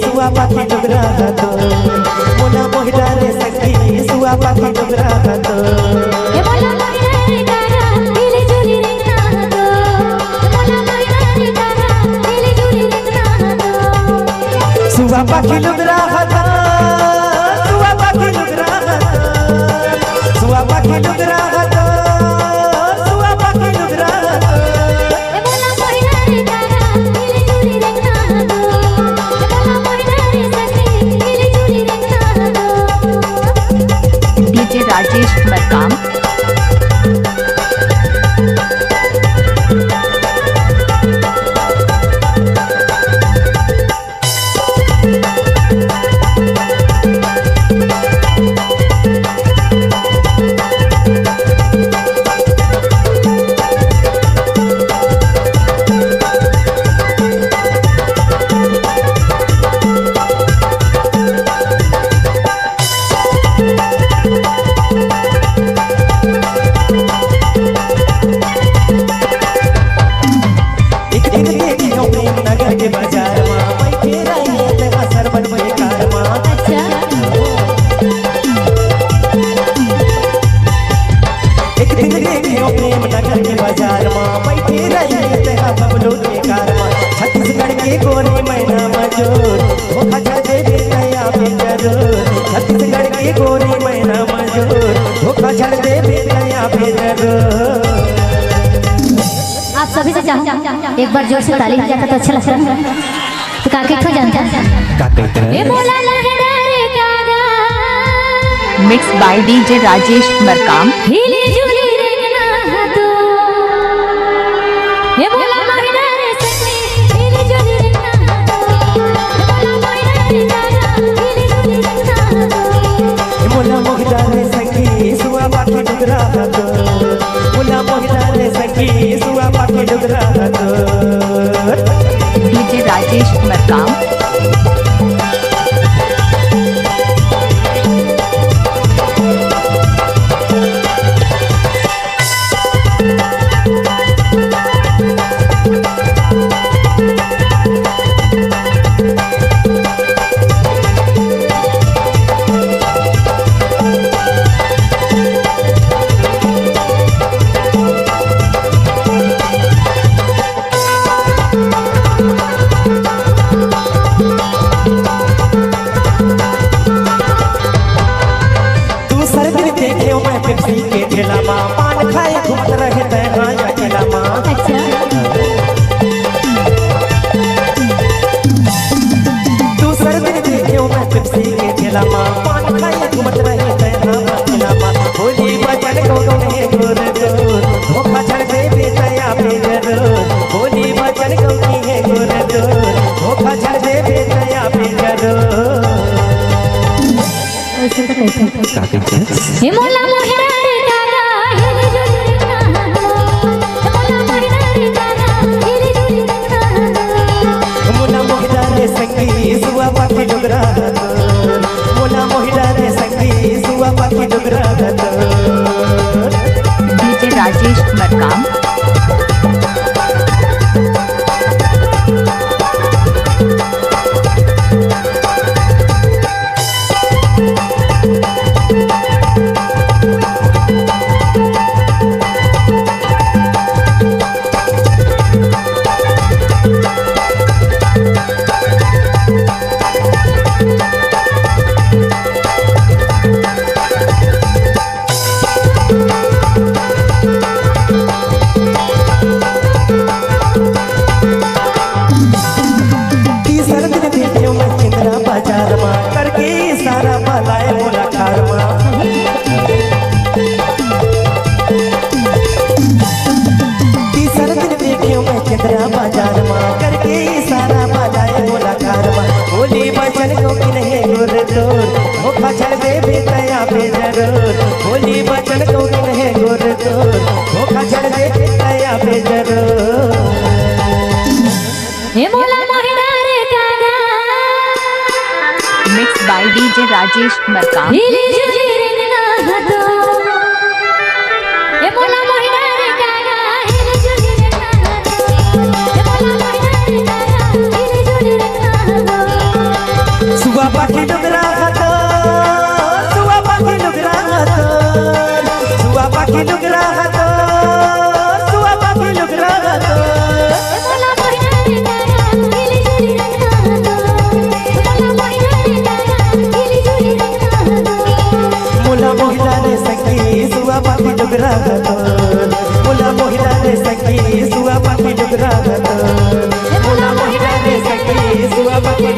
सुआ पाखी डुगरा तो मोला मोहिरा रे सखी सुआ पाखी डुगरा तो ए मोला मोहिरा रे कारा दिल जुली रे ना तो मोला मोहिरा रे कारा दिल जुली रे ना तो सुआ पाखी डुगरा तो सुआ पाखी डुगरा तो सुआ पाखी डुगरा तो सुआ पाखी डुगरा तो ए मोला मोहिरा रे कारा दिल जुली रे ना तो ए मोला मोहिरा रे सखी दिल जुली रे ना तो डीजे राजेश मरकाम। छत्तीसगढ़ के गोरी मैना मजूर धोखा छड़ दे नया बेजरूर छत्तीसगढ़ के गोरी मैना मजूर धोखा छड़ दे नया बेजरूर। आप सभी से चाहूँ एक बार जोर से ताली बजाता तो अच्छा लगता है। तो काके को जानता है ए मोला लहरा रे कागा mix by DJ Rajesh Markam. हिली जुली रे ना तो ए मोला मोहिरा रे सखी हिली जुली रे ना तो ए मोला मोहिरा रे कागा हिली जुली रे ना तो मोला मोहिरा रे सखी सुआ पाखी डुगरा तो मोला मोहिरा रे सखी सुआ पाखी डुगरा तो डीजे राजेश मरकाम। पान खाए घूमत रहे अकेला माँ दूसर दिन देखियो मैं पेप्सी के ठेला माँ पान खाए घूमत रहे अकेला माँ होली बचन को कहे गोर गोर धोखा छड़ दे बेतया बेजरूर होली बचन को कहे गोर गोर धोखा छड़ दे बेतया बेजरूर। ए मोला मोहिरा रे कागा हिली जुली रे ना तो ए मोला मोहिरा रे कागा हिली जुली रे ना तो मोला मोहिरा रे सखी सुआ पाखी डुगरा तो मोला मोहिरा रे सखी सुआ पाखी डुगरा तो डीजे राजेश मरकाम। करके सारा भलाए मोला कारवा तीसर दिन देखियो मैं चंद्रा बाजार में करके सारा भलाए मोला कारवा होली बचन को कि नहीं गोर तोर धोखा छड़ दे बेतया बेजरूर होली बचन को कि नहीं गोर तोर धोखा छड़ दे बेतया बेजरूर। ए मोला मोहिरा रे कागा mix by DJ Rajesh Markam. हिली जुली रे ना तो ए मोला मोहिरा रे कागा हिली जुली रे ना तो ए मोला मोहिरा रे कागा हिली जुली रे ना तो सुवा पाखी डुगरा हातो सुवा पाखी डुगरा हातो सुवा पाखी डुगरा हातो सुवा पाखी डुगरा हातो मला महिना रे गाना गेली जुली रंगना मला महिना रे गाना गेली जुली रंगना मुला मोहिला रे सखी सुवा पाखी डुगरा हातो मुला मोहिला रे सखी सुवा पाखी डुगरा हातो मुला मोहिला रे सखी सुवा पाखी